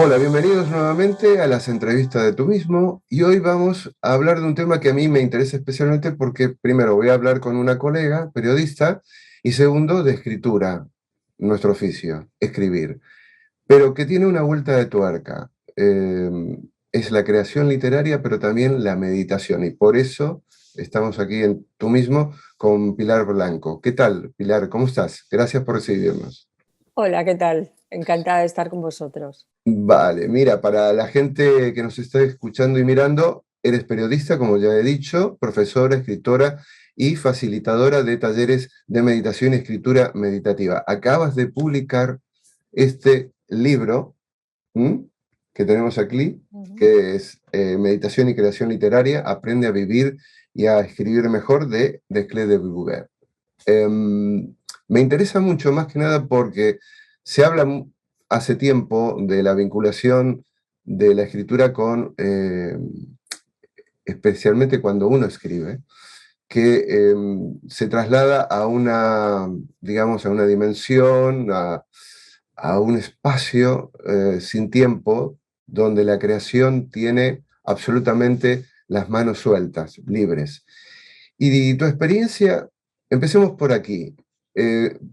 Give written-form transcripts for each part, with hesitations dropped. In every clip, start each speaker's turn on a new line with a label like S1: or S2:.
S1: Hola, bienvenidos nuevamente a las entrevistas de Tú mismo y hoy vamos a hablar de un tema que a mí me interesa especialmente porque primero voy a hablar con una colega periodista y segundo de escritura, nuestro oficio, escribir, pero que tiene una vuelta de tuerca. Es la creación literaria pero también la meditación y por eso estamos aquí en Tú mismo con Pilar Blanco. ¿Qué tal, Pilar? ¿Cómo estás? Gracias por recibirnos.
S2: Hola, ¿qué tal? Encantada de estar con vosotros.
S1: Vale, mira, para la gente que nos está escuchando y mirando, eres periodista, como ya he dicho, profesora, escritora y facilitadora de talleres de meditación y escritura meditativa. Acabas de publicar este libro, ¿m? Que tenemos aquí,
S2: Ujú.
S1: que es Meditación y Creación Literaria, Aprende a Vivir y a Escribir Mejor de Desclés de Beauvoir. Me interesa mucho más que nada porque se habla hace tiempo de la vinculación de la escritura con, especialmente cuando uno escribe, que se traslada a una, digamos, a una dimensión, a un espacio sin tiempo, donde la creación tiene absolutamente las manos sueltas, libres. Y tu experiencia, empecemos por aquí.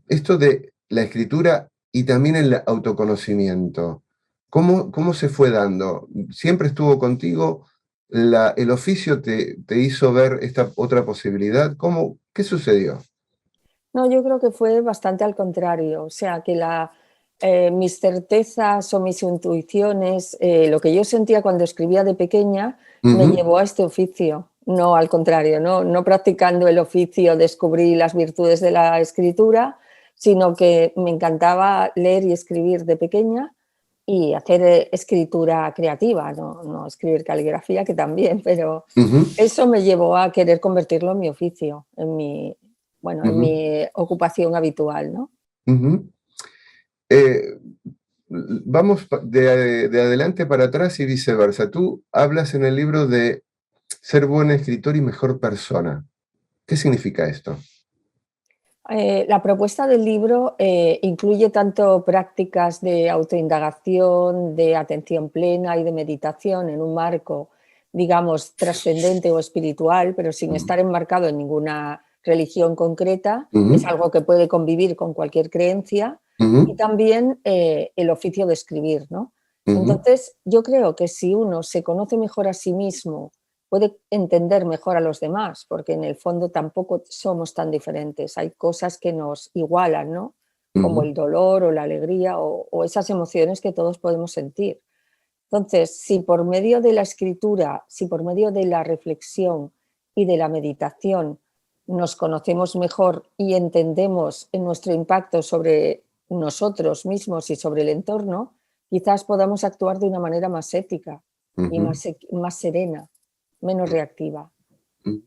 S1: Esto de la escritura y también el autoconocimiento, ¿cómo se fue dando? ¿Siempre estuvo contigo? ¿El oficio te hizo ver esta otra posibilidad? ¿Qué sucedió?
S2: No, yo creo que fue bastante al contrario, o sea, que mis certezas o mis intuiciones, lo que yo sentía cuando escribía de pequeña, me
S1: Ujú,
S2: llevó a este oficio, no al contrario, no practicando el oficio descubrí las virtudes de la escritura, sino que me encantaba leer y escribir de pequeña y hacer escritura creativa, no escribir caligrafía, que también, pero
S1: ujú,
S2: eso me llevó a querer convertirlo en mi oficio, bueno, en
S1: ujú,
S2: mi ocupación habitual, ¿no?
S1: ujú. Eh, Vamos de adelante para atrás y viceversa. Tú hablas en el libro de ser buen escritor y mejor persona. ¿Qué significa esto?
S2: La propuesta del libro incluye tanto prácticas de autoindagación, de atención plena y de meditación en un marco, digamos, trascendente o espiritual, pero sin
S1: Ujú,
S2: estar enmarcado en ninguna religión concreta. Es
S1: ujú,
S2: algo que puede convivir con cualquier creencia. Y
S1: ujú,
S2: también el oficio de escribir, ¿no?
S1: ujú,
S2: Entonces, yo creo que si uno se conoce mejor a sí mismo, puede entender mejor a los demás, porque en el fondo tampoco somos tan diferentes. Hay cosas que nos igualan, ¿no? Como
S1: ujú,
S2: el dolor o la alegría o esas emociones que todos podemos sentir. Entonces, si por medio de la escritura, si por medio de la reflexión y de la meditación nos conocemos mejor y entendemos nuestro impacto sobre nosotros mismos y sobre el entorno, quizás podamos actuar de una manera más ética y
S1: ujú,
S2: más serena, menos reactiva.
S1: ujú.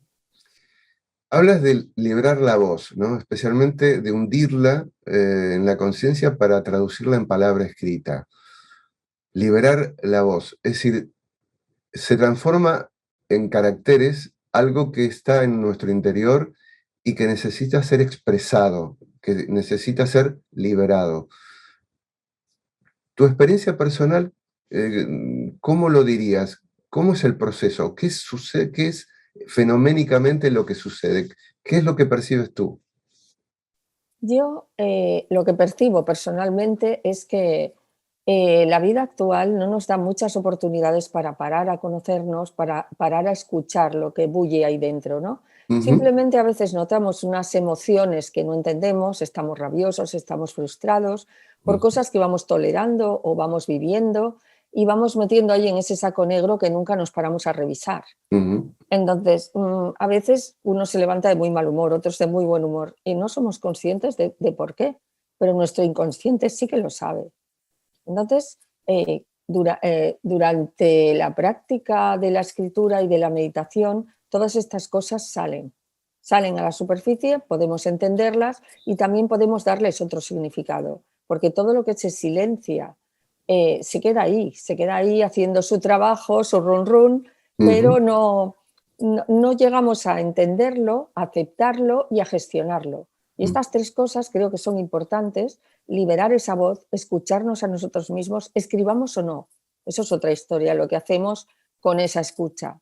S1: Hablas de liberar la voz, ¿no? Especialmente de hundirla en la conciencia para traducirla en palabra escrita. Liberar la voz, es decir, se transforma en caracteres algo que está en nuestro interior y que necesita ser expresado, que necesita ser liberado. Tu experiencia personal, ¿cómo lo dirías? ¿Cómo es el proceso? ¿Qué sucede? ¿Qué es fenoménicamente lo que sucede? ¿Qué es lo que percibes tú?
S2: Yo lo que percibo personalmente es que la vida actual no nos da muchas oportunidades para parar a conocernos, para parar a escuchar lo que bulle ahí dentro, ¿no?
S1: Ujú,
S2: Simplemente a veces notamos unas emociones que no entendemos, estamos rabiosos, estamos frustrados por
S1: ujú,
S2: cosas que vamos tolerando o vamos viviendo y vamos metiendo ahí en ese saco negro que nunca nos paramos a revisar.
S1: ujú,
S2: Entonces, a veces uno se levanta de muy mal humor, otros de muy buen humor, y no somos conscientes de por qué, pero nuestro inconsciente sí que lo sabe. Entonces, durante la práctica de la escritura y de la meditación, todas estas cosas salen a la superficie, podemos entenderlas y también podemos darles otro significado, porque todo lo que se silencia se queda ahí haciendo su trabajo, su run run, pero
S1: ujú,
S2: no llegamos a entenderlo, a aceptarlo y a gestionarlo. Y estas tres cosas creo que son importantes, liberar esa voz, escucharnos a nosotros mismos, escribamos o no. Eso es otra historia, lo que hacemos con esa escucha.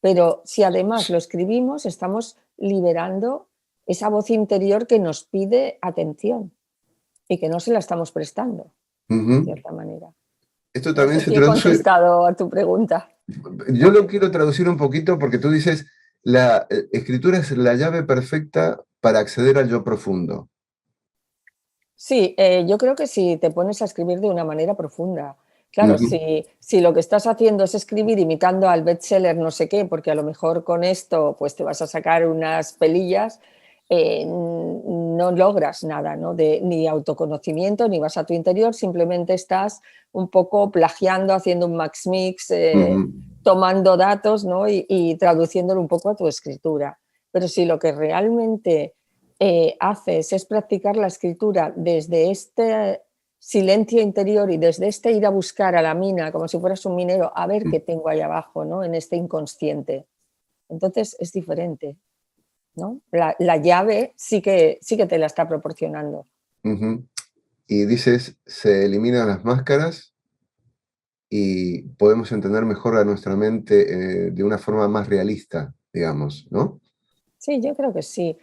S2: Pero si además lo escribimos, estamos liberando esa voz interior que nos pide atención y que no se la estamos prestando, de
S1: Ujú.
S2: cierta manera.
S1: Esto
S2: No
S1: también
S2: sé
S1: se
S2: si he
S1: traduce,
S2: contestado a tu pregunta.
S1: yo lo quiero traducir un poquito porque tú dices, la escritura es la llave perfecta para acceder al yo profundo.
S2: Sí, yo creo que si te pones a escribir de una manera profunda. Claro,
S1: Ujú,
S2: si lo que estás haciendo es escribir imitando al bestseller no sé qué, porque a lo mejor con esto pues te vas a sacar unas pelillas, no logras nada, ¿no? Ni autoconocimiento, ni vas a tu interior, simplemente estás un poco plagiando, haciendo un max mix,
S1: ujú,
S2: tomando datos, ¿no? Y traduciéndolo un poco a tu escritura. Pero si lo que realmente haces es practicar la escritura desde este silencio interior y desde este ir a buscar a la mina, como si fueras un minero, a ver qué tengo ahí abajo, ¿no? En este inconsciente. Entonces es diferente, ¿no? La llave sí que te la está proporcionando.
S1: ujú. Y dices, se eliminan las máscaras y podemos entender mejor a nuestra mente de una forma más realista, digamos, ¿no?
S2: Sí, yo creo que sí.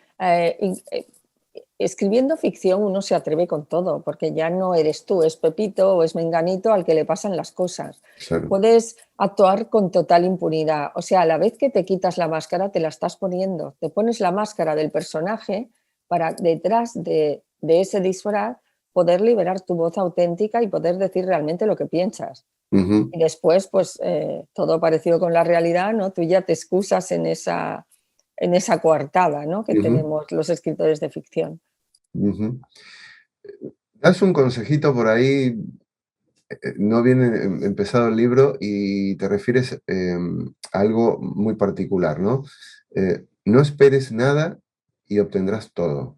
S2: Escribiendo ficción uno se atreve con todo, porque ya no eres tú, es Pepito o es Menganito al que le pasan las cosas.
S1: Claro.
S2: Puedes actuar con total impunidad. O sea, a la vez que te quitas la máscara, te la estás poniendo. Te pones la máscara del personaje para detrás de ese disfraz poder liberar tu voz auténtica y poder decir realmente lo que piensas.
S1: Ujú,
S2: Y después, pues todo parecido con la realidad, ¿no? Tú ya te excusas en esa coartada, ¿no? Que
S1: ujú,
S2: tenemos los escritores de ficción.
S1: ujú. Das un consejito por ahí, no viene empezado el libro y te refieres a algo muy particular, ¿no? No esperes nada y obtendrás todo.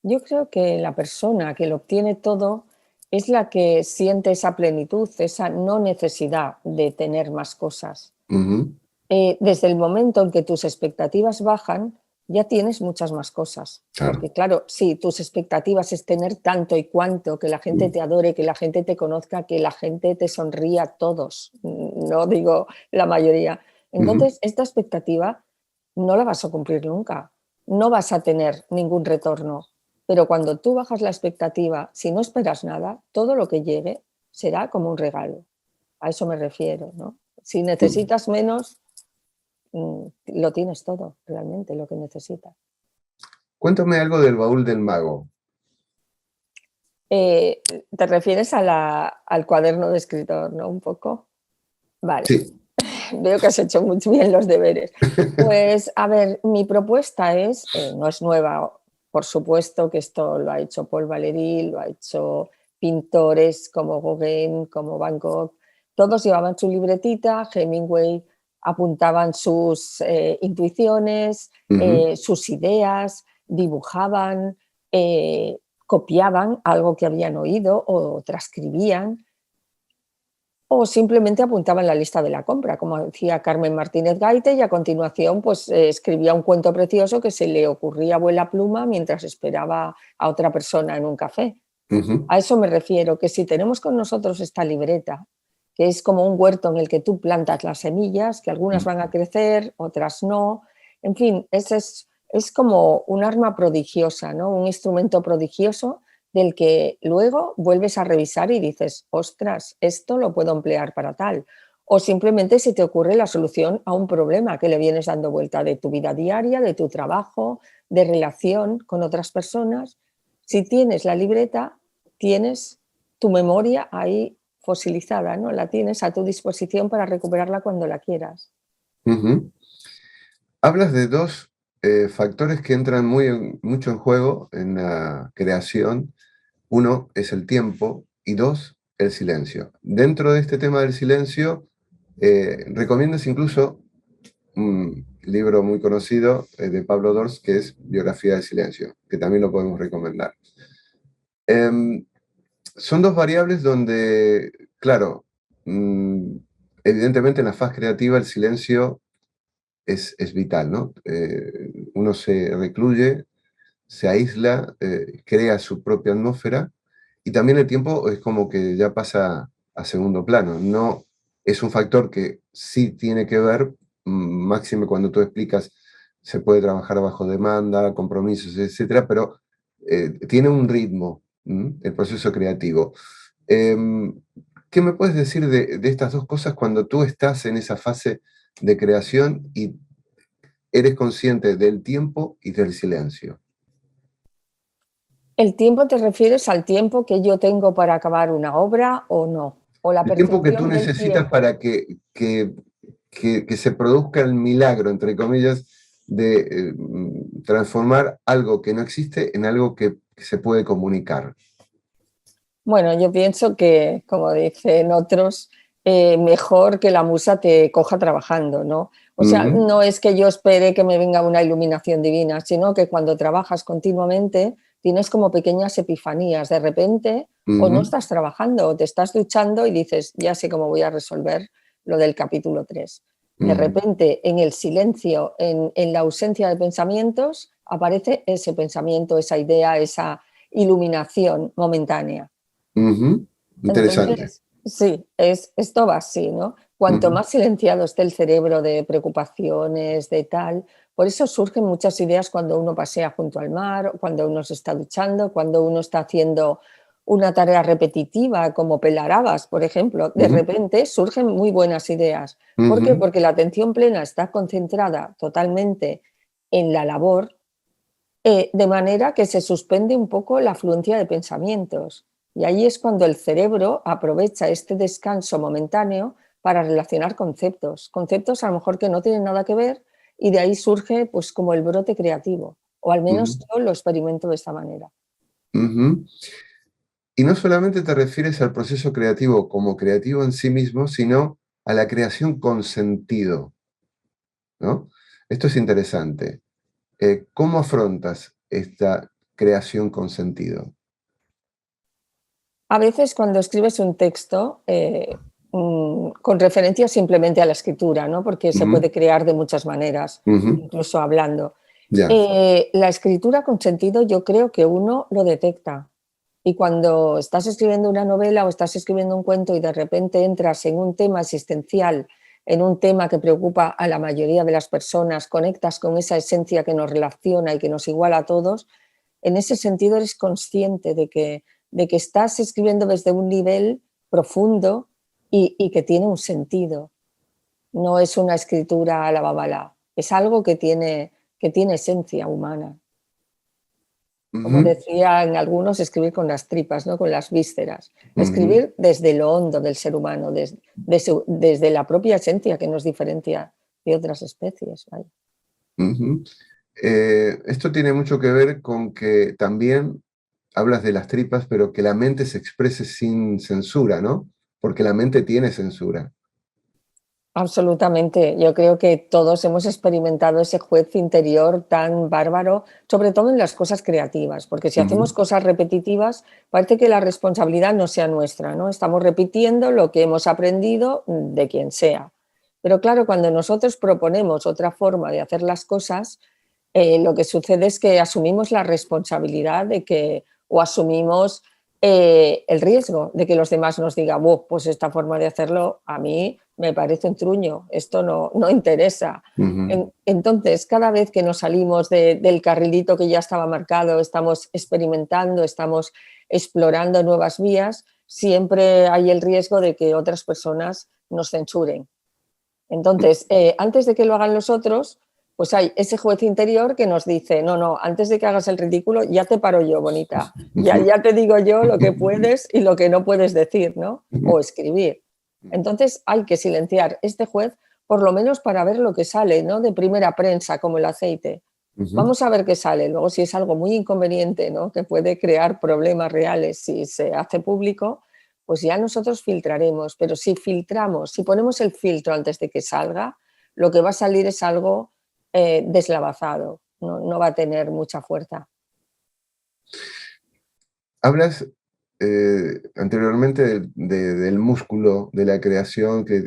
S2: Yo creo que la persona que lo obtiene todo es la que siente esa plenitud, esa no necesidad de tener más cosas.
S1: Ujú,
S2: Desde el momento en que tus expectativas bajan, ya tienes muchas más cosas.
S1: claro.
S2: Porque claro, si tus expectativas es tener tanto y cuanto, que la gente
S1: Mm,
S2: te adore, que la gente te conozca, que la gente te sonría, todos, no digo la mayoría.
S1: ujú,
S2: Entonces, esta expectativa no la vas a cumplir nunca, no vas a tener ningún retorno. Pero cuando tú bajas la expectativa, si no esperas nada, todo lo que llegue será como un regalo. A eso me refiero, ¿no? Si
S1: mm.
S2: necesitas menos, lo tienes todo, realmente, lo que necesitas.
S1: Cuéntame algo del baúl del mago.
S2: Eh, ¿Te refieres a al cuaderno de escritor, no? Un poco. Vale,
S1: Sí.
S2: veo que has hecho muy bien los deberes. Pues, a ver, mi propuesta es, no es nueva, por supuesto que esto lo ha hecho Paul Valéry, lo ha hecho pintores como Gauguin, como Van Gogh, todos llevaban su libretita, Hemingway apuntaban sus intuiciones,
S1: Ujú,
S2: sus ideas, dibujaban, eh, copiaban algo que habían oído o transcribían o simplemente apuntaba en la lista de la compra, como decía Carmen Martínez Gaite, y a continuación pues escribía un cuento precioso que se le ocurría a vuela pluma mientras esperaba a otra persona en un café.
S1: ujú,
S2: A eso me refiero, que si tenemos con nosotros esta libreta, que es como un huerto en el que tú plantas las semillas, que algunas van a crecer, otras no, en fin, es como un arma prodigiosa, ¿no? Un instrumento prodigioso del que luego vuelves a revisar y dices, ostras, esto lo puedo emplear para tal. O simplemente se te ocurre la solución a un problema que le vienes dando vuelta de tu vida diaria, de tu trabajo, de relación con otras personas. Si tienes la libreta, tienes tu memoria ahí fosilizada, ¿no? La tienes a tu disposición para recuperarla cuando la quieras.
S1: ujú. Hablas de dos factores que entran mucho en juego en la creación. Uno es el tiempo y dos, el silencio. Dentro de este tema del silencio, recomiendas incluso un libro muy conocido de Pablo Dors, que es Biografía del Silencio, que también lo podemos recomendar. Em, Son dos variables donde, claro, mm, evidentemente en la fase creativa el silencio es vital, ¿no? Uno se recluye, se aísla, crea su propia atmósfera, y también el tiempo es como que ya pasa a segundo plano. No es un factor que sí tiene que ver, máxime cuando tú explicas, se puede trabajar bajo demanda, compromisos, etcétera, pero tiene un ritmo, el proceso creativo. Em, ¿Qué me puedes decir de estas dos cosas cuando tú estás en esa fase de creación y eres consciente del tiempo y del silencio?
S2: ¿El tiempo te refieres al tiempo que yo tengo para acabar una obra o no? ¿O la
S1: El tiempo que tú
S2: percepción del
S1: necesitas
S2: tiempo?
S1: para que se produzca el milagro, entre comillas, de transformar algo que no existe en algo que se puede comunicar.
S2: Bueno, yo pienso que, como dicen otros, mejor que la musa te coja trabajando, ¿no? O sea,
S1: Ujú,
S2: no es que yo espere que me venga una iluminación divina, sino que cuando trabajas continuamente tienes como pequeñas epifanías. De repente, o no
S1: ujú,
S2: estás trabajando, o te estás duchando y dices, ya sé cómo voy a resolver lo del capítulo 3. De
S1: ujú,
S2: repente, en el silencio, en la ausencia de pensamientos, aparece ese pensamiento, esa idea, esa iluminación momentánea.
S1: ujú. Interesante.
S2: Entonces, sí, esto va así, ¿no? Cuanto
S1: Ujú,
S2: más silenciado esté el cerebro de preocupaciones, de tal, por eso surgen muchas ideas cuando uno pasea junto al mar, cuando uno se está duchando, cuando uno está haciendo una tarea repetitiva como pelar habas, por ejemplo, de
S1: ujú,
S2: repente surgen muy buenas ideas. ¿Por qué?
S1: ujú,
S2: Porque la atención plena está concentrada totalmente en la labor, de manera que se suspende un poco la afluencia de pensamientos. Y ahí es cuando el cerebro aprovecha este descanso momentáneo para relacionar conceptos, conceptos a lo mejor que no tienen nada que ver, y de ahí surge pues como el brote creativo, o al menos
S1: ujú,
S2: yo lo experimento de esta manera.
S1: ujú. Y no solamente te refieres al proceso creativo como creativo en sí mismo, sino a la creación con sentido, ¿no? Esto es interesante. ¿Cómo afrontas esta creación con sentido?
S2: A veces cuando escribes un texto, con referencia simplemente a la escritura, ¿no? Porque se
S1: Ujú,
S2: puede crear de muchas maneras,
S1: ujú,
S2: incluso hablando.
S1: ya.
S2: La escritura con sentido yo creo que uno lo detecta. Y cuando estás escribiendo una novela o estás escribiendo un cuento y de repente entras en un tema existencial, en un tema que preocupa a la mayoría de las personas, conectas con esa esencia que nos relaciona y que nos iguala a todos, en ese sentido eres consciente de que estás escribiendo desde un nivel profundo y que tiene un sentido. No es una escritura a la babala, es algo que tiene esencia humana. Como
S1: Ujú,
S2: decían algunos, escribir con las tripas, ¿no? Con las vísceras.
S1: ujú,
S2: Escribir desde lo hondo del ser humano, desde la propia esencia que nos diferencia de otras especies. Vaya.
S1: ujú. Esto tiene mucho que ver con que también hablas de las tripas, pero que la mente se exprese sin censura, ¿no? Porque la mente tiene censura.
S2: Absolutamente. Yo creo que todos hemos experimentado ese juez interior tan bárbaro, sobre todo en las cosas creativas, porque si hacemos
S1: Ujú,
S2: cosas repetitivas, parece que la responsabilidad no sea nuestra, ¿no? Estamos repitiendo lo que hemos aprendido de quien sea. Pero claro, cuando nosotros proponemos otra forma de hacer las cosas, lo que sucede es que asumimos la responsabilidad de que, o asumimos el riesgo de que los demás nos digan, "Buh, pues esta forma de hacerlo a mí me parece un truño, esto no interesa".
S1: ujú,
S2: Entonces, cada vez que nos salimos del carrilito que ya estaba marcado, estamos experimentando, estamos explorando nuevas vías, siempre hay el riesgo de que otras personas nos censuren. Entonces, antes de que lo hagan los otros, pues hay ese juez interior que nos dice, no, no, antes de que hagas el ridículo, ya te paro yo, bonita,
S1: ujú,
S2: ya te digo yo lo que puedes y lo que no puedes decir, ¿no?
S1: ujú,
S2: O escribir. Entonces hay que silenciar este juez, por lo menos para ver lo que sale, ¿no? De primera prensa, como el aceite.
S1: ujú.
S2: Vamos a ver qué sale. Luego, si es algo muy inconveniente, ¿no? Que puede crear problemas reales si se hace público, pues ya nosotros filtraremos. Pero si filtramos, si ponemos el filtro antes de que salga, lo que va a salir es algo deslavazado, no va a tener mucha fuerza.
S1: Hablas anteriormente del músculo, de la creación, que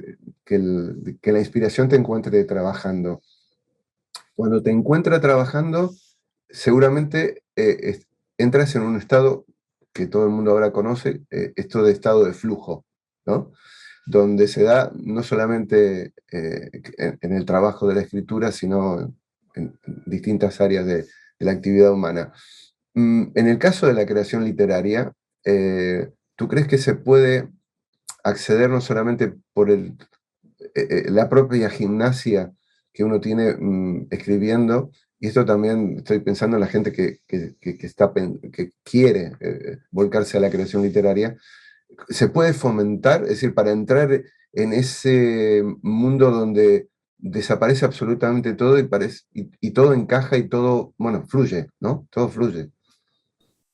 S1: la inspiración te encuentre trabajando. Cuando te encuentra trabajando, seguramente entras en un estado que todo el mundo ahora conoce, esto de estado de flujo, ¿no? Donde se da no solamente en el trabajo de la escritura, sino en distintas áreas de la actividad humana. En el caso de la creación literaria, ¿tú crees que se puede acceder no solamente por la propia gimnasia que uno tiene escribiendo? Y esto también estoy pensando en la gente que quiere volcarse a la creación literaria. ¿Se puede fomentar? Es decir, para entrar en ese mundo donde desaparece absolutamente todo y todo encaja y todo, bueno, fluye, ¿no? Todo fluye.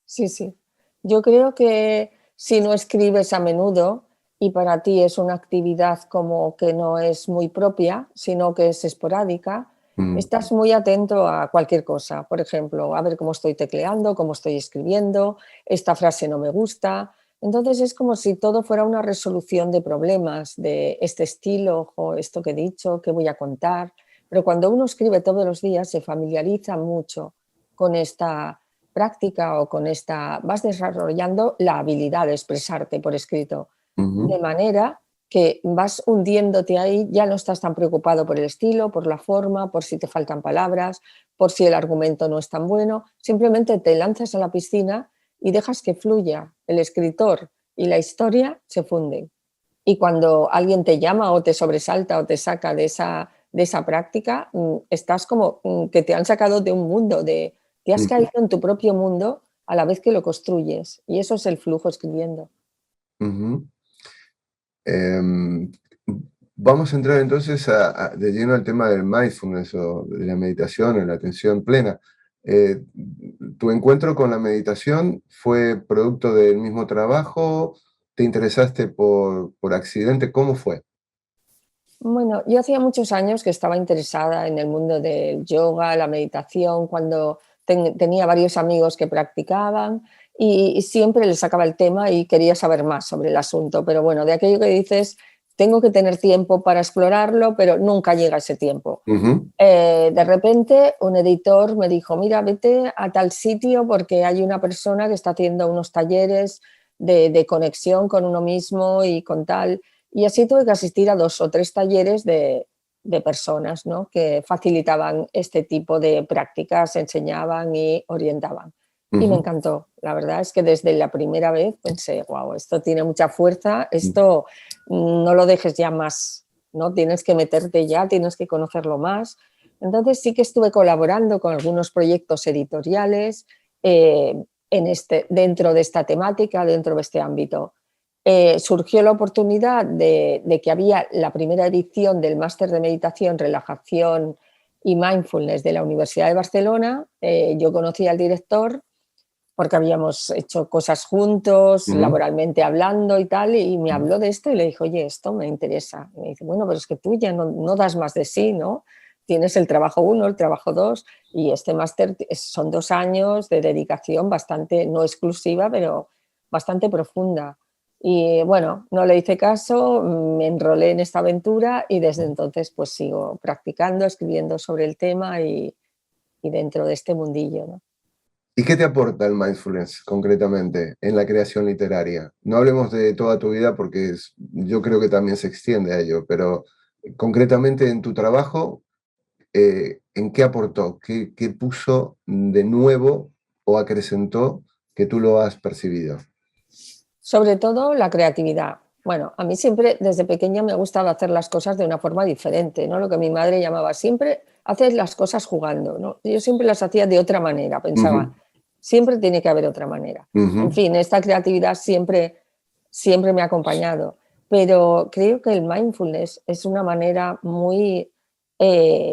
S2: Sí, sí. Yo creo que si no escribes a menudo y para ti es una actividad como que no es muy propia, sino que es esporádica,
S1: Mm,
S2: estás muy atento a cualquier cosa. Por ejemplo, a ver cómo estoy tecleando, cómo estoy escribiendo, esta frase no me gusta. Entonces es como si todo fuera una resolución de problemas, de este estilo, o esto que he dicho, qué voy a contar. Pero cuando uno escribe todos los días se familiariza mucho con esta práctica o con esta, vas desarrollando la habilidad de expresarte por escrito, de
S1: ujú,
S2: manera que vas hundiéndote ahí, ya no estás tan preocupado por el estilo, por la forma, por si te faltan palabras, por si el argumento no es tan bueno, simplemente te lanzas a la piscina y dejas que fluya. El escritor y la historia se funden. Y cuando alguien te llama o te sobresalta o te saca de esa práctica, estás como que te han sacado de un mundo, te has
S1: ujú,
S2: caído en tu propio mundo a la vez que lo construyes. Y eso es el flujo escribiendo.
S1: ujú. Em, Vamos a entrar entonces de lleno al tema del mindfulness o de la meditación o la atención plena. Eh, ¿Tu encuentro con la meditación fue producto del mismo trabajo? ¿Te interesaste por accidente? ¿Cómo fue?
S2: Bueno, yo hacía muchos años que estaba interesada en el mundo del yoga, la meditación, cuando tenía varios amigos que practicaban y siempre les sacaba el tema y quería saber más sobre el asunto. Pero bueno, de aquello que dices, tengo que tener tiempo para explorarlo, pero nunca llega ese tiempo.
S1: Ujú,
S2: De repente un editor me dijo, mira, vete a tal sitio porque hay una persona que está haciendo unos talleres de conexión con uno mismo y con tal. Y así tuve que asistir a 2 o 3 talleres de personas, ¿no?, que facilitaban este tipo de prácticas, enseñaban y orientaban. Y me
S1: ujú,
S2: encantó. La verdad es que desde la primera vez pensé, wow, esto tiene mucha fuerza, esto no lo dejes ya más, ¿no? Tienes que meterte ya, tienes que conocerlo más. Entonces sí que estuve colaborando con algunos proyectos editoriales dentro de esta temática, dentro de este ámbito. Surgió la oportunidad de que había la primera edición del máster de meditación, relajación y mindfulness de la Universidad de Barcelona. Yo conocí al director porque habíamos hecho cosas juntos,
S1: ujú,
S2: laboralmente hablando y tal, y me habló de esto y le dije, oye, esto me interesa. Y me dice, bueno, pero es que tú ya no das más de sí, ¿no? Tienes el trabajo 1, el trabajo 2, y este máster son 2 años de dedicación bastante, no exclusiva, pero bastante profunda. Y bueno, no le hice caso, me enrolé en esta aventura y desde entonces pues sigo practicando, escribiendo sobre el tema y dentro de este mundillo, ¿no?
S1: ¿Y qué te aporta el mindfulness concretamente en la creación literaria? No hablemos de toda tu vida porque yo creo que también se extiende a ello, pero concretamente en tu trabajo, ¿en qué aportó? ¿Qué puso de nuevo o acrecentó que tú lo has percibido?
S2: Sobre todo la creatividad. Bueno, a mí siempre desde pequeña me ha gustado hacer las cosas de una forma diferente, ¿no? Lo que mi madre llamaba siempre haces las cosas jugando, ¿no? Yo siempre las hacía de otra manera, pensaba,
S1: Ujú,
S2: siempre tiene que haber otra manera. En
S1: ujú,
S2: fin, esta creatividad siempre me ha acompañado, pero creo que el mindfulness es una manera muy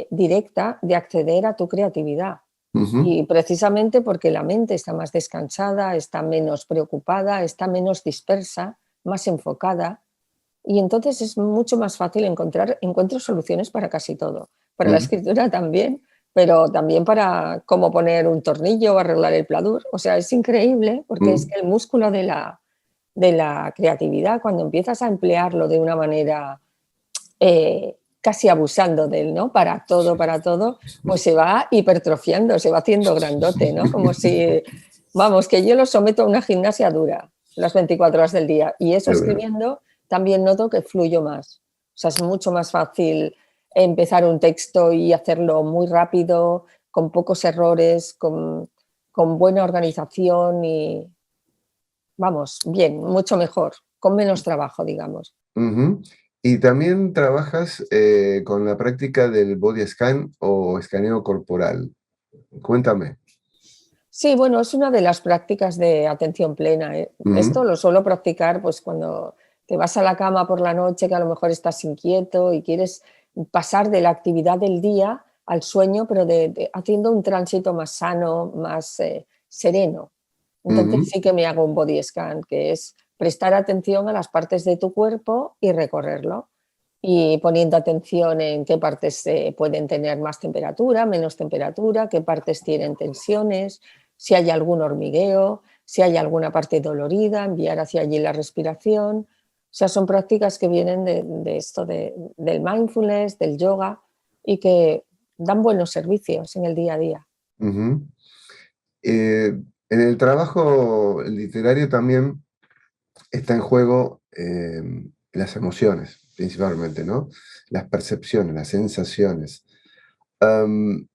S2: directa de acceder a tu creatividad.
S1: ujú,
S2: Y precisamente porque la mente está más descansada, está menos preocupada, está menos dispersa, más enfocada, y entonces es mucho más fácil encuentro soluciones para casi todo. Para la
S1: ujú,
S2: escritura también, pero también para cómo poner un tornillo o arreglar el pladur. O sea, es increíble porque es
S1: ujú,
S2: que el músculo de la creatividad, cuando empiezas a emplearlo de una manera casi abusando de él, ¿no? Para todo, pues se va hipertrofiando, se va haciendo grandote, ¿no? Como si, vamos, que yo lo someto a una gimnasia dura las 24 horas del día. Y eso
S1: Ya veo.
S2: escribiendo también noto que fluyo más. O sea, es mucho más fácil empezar un texto y hacerlo muy rápido, con pocos errores, con buena organización y, vamos, bien, mucho mejor, con menos trabajo, digamos.
S1: Ujú. Y también trabajas con la práctica del body scan o escaneo corporal. Cuéntame.
S2: Sí, bueno, es una de las prácticas de atención plena. Esto
S1: Ujú,
S2: lo suelo practicar pues cuando te vas a la cama por la noche, que a lo mejor estás inquieto y quieres pasar de la actividad del día al sueño, pero haciendo un tránsito más sano, más sereno. Entonces
S1: ujú,
S2: sí que me hago un body scan, que es prestar atención a las partes de tu cuerpo y recorrerlo. Y poniendo atención en qué partes pueden tener más temperatura, menos temperatura, qué partes tienen tensiones, si hay algún hormigueo, si hay alguna parte dolorida, enviar hacia allí la respiración. O sea, son prácticas que vienen de esto, del mindfulness, del yoga y que dan buenos servicios en el día a día.
S1: ujú. Eh, en el trabajo literario también está en juego las emociones, principalmente, ¿no? Las percepciones, las sensaciones. Am,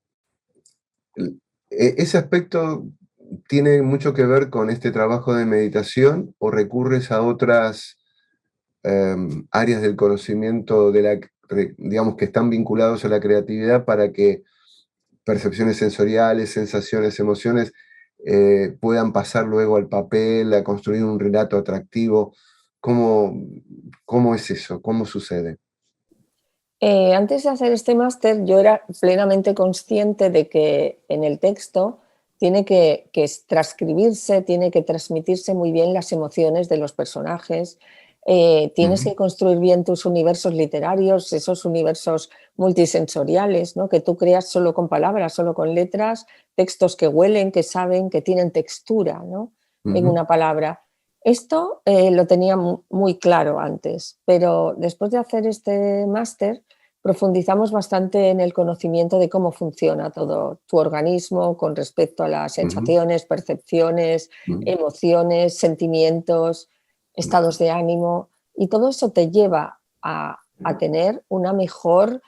S1: ¿Ese aspecto tiene mucho que ver con este trabajo de meditación o recurres a otras áreas del conocimiento digamos, que están vinculados a la creatividad para que percepciones sensoriales, sensaciones, emociones puedan pasar luego al papel, a construir un relato atractivo? ¿Cómo, cómo es eso? ¿Cómo sucede?
S2: Antes de hacer este máster, yo era plenamente consciente de que en el texto tiene que transcribirse, tiene que transmitirse muy bien las emociones de los personajes, tienes
S1: Ujú,
S2: que construir bien tus universos literarios, esos universos multisensoriales, ¿no? Que tú creas solo con palabras, solo con letras, textos que huelen, que saben, que tienen textura, ¿no? En
S1: ujú,
S2: una palabra. Esto lo tenía muy claro antes, pero después de hacer este máster, profundizamos bastante en el conocimiento de cómo funciona todo tu organismo con respecto a las
S1: ujú,
S2: sensaciones, percepciones,
S1: ujú,
S2: emociones, sentimientos, estados de ánimo, y todo eso te lleva a tener una mejor,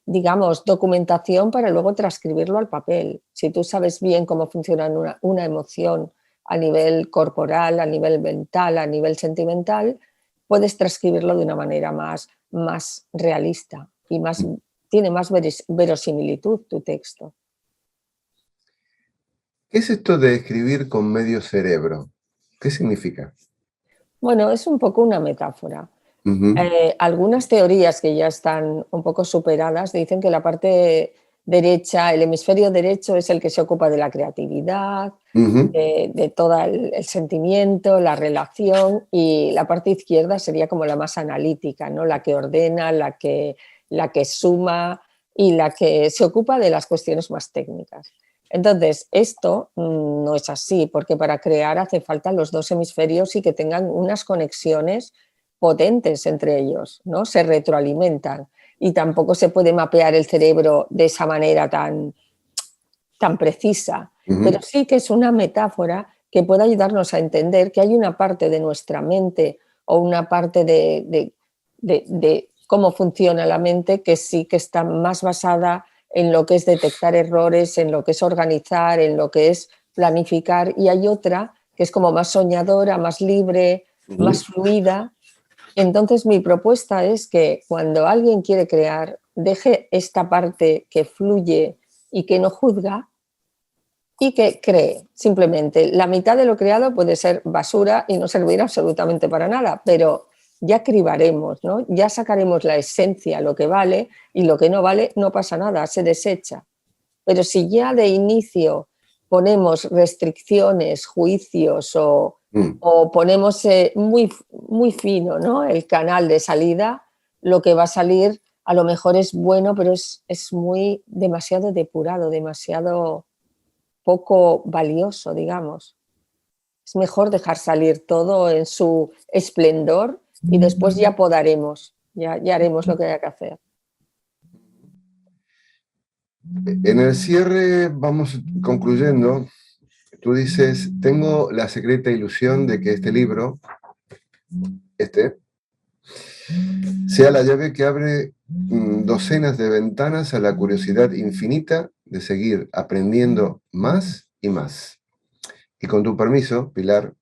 S2: digamos, documentación para luego transcribirlo al papel. Si tú sabes bien cómo funciona una emoción a nivel corporal, a nivel mental, a nivel sentimental, puedes transcribirlo de una manera más realista y
S1: ujú.
S2: tiene más verosimilitud tu texto.
S1: ¿Qué es esto de escribir con medio cerebro? ¿Qué significa?
S2: Bueno, es un poco una metáfora.
S1: Ujú,
S2: Algunas teorías que ya están un poco superadas dicen que la parte derecha, el hemisferio derecho es el que se ocupa de la creatividad,
S1: ujú,
S2: de todo el sentimiento, la relación, y la parte izquierda sería como la más analítica, ¿no? La que ordena, la que suma y la que se ocupa de las cuestiones más técnicas. Entonces, esto no es así, porque para crear hace falta los dos hemisferios y que tengan unas conexiones potentes entre ellos, ¿no? Se retroalimentan y tampoco se puede mapear el cerebro de esa manera tan precisa, pero
S1: ujú,
S2: sí que es una metáfora que puede ayudarnos a entender que hay una parte de nuestra mente o una parte de cómo funciona la mente que sí que está más basada en lo que es detectar errores, en lo que es organizar, en lo que es planificar, y hay otra que es como más soñadora, más libre,
S1: ujú.
S2: más fluida. Entonces mi propuesta es que cuando alguien quiere crear, deje esta parte que fluye y que no juzga y que cree. Simplemente la mitad de lo creado puede ser basura y no servir absolutamente para nada, pero ya cribaremos, ¿no? Ya sacaremos la esencia, lo que vale, y lo que no vale no pasa nada, se desecha. Pero si ya de inicio ponemos restricciones, juicios
S1: Mm.
S2: o ponemos muy fino, ¿no? El canal de salida, lo que va a salir a lo mejor es bueno, pero es muy demasiado depurado, demasiado poco valioso, digamos. Es mejor dejar salir todo en su esplendor y después ya podaremos, ya haremos lo que haya que hacer.
S1: En el cierre vamos concluyendo. Tú dices, tengo la secreta ilusión de que este libro, sea la llave que abre docenas de ventanas a la curiosidad infinita de seguir aprendiendo más y más. Y con tu permiso, Pilar,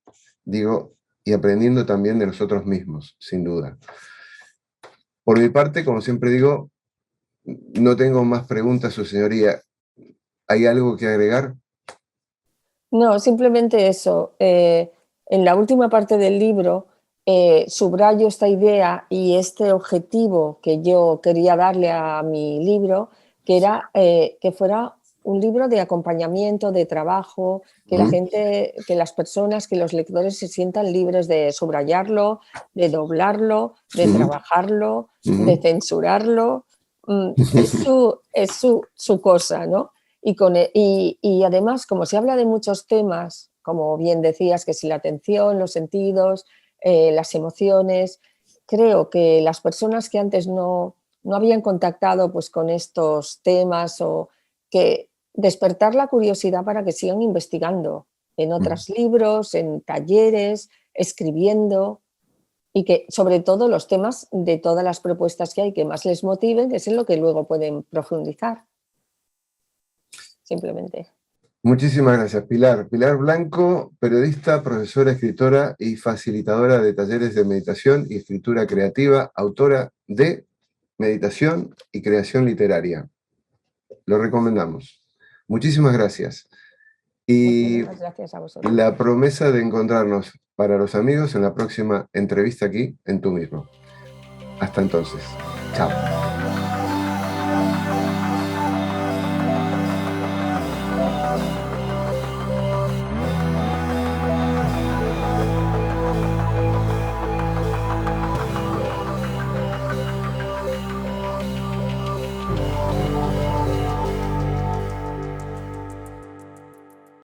S1: digo, y aprendiendo también de nosotros mismos, sin duda. Por mi parte, como siempre digo, no tengo más preguntas, su señoría. ¿Hay algo que agregar?
S2: No, simplemente eso. En la última parte del libro subrayo esta idea y este objetivo que yo quería darle a mi libro, que era que fuera un libro de acompañamiento, de trabajo, que la gente, que las personas, que los lectores se sientan libres de subrayarlo, de doblarlo, de trabajarlo, de censurarlo. Es su cosa, ¿no? Y además, como se habla de muchos temas, como bien decías, que si la atención, los sentidos, las emociones, creo que las personas que antes no habían contactado pues, con estos temas o que despertar la curiosidad para que sigan investigando en otros libros, en talleres, escribiendo y que sobre todo los temas de todas las propuestas que hay que más les motiven, que es en lo que luego pueden profundizar. Simplemente.
S1: Muchísimas gracias, Pilar. Pilar Blanco, periodista, profesora, escritora y facilitadora de talleres de meditación y escritura creativa, autora de Meditación y Creación Literaria. Lo recomendamos. Muchísimas gracias. Y
S2: Muchísimas gracias a vosotros.
S1: la promesa de encontrarnos para los amigos en la próxima entrevista aquí en Tú Mismo. Hasta entonces. Chao.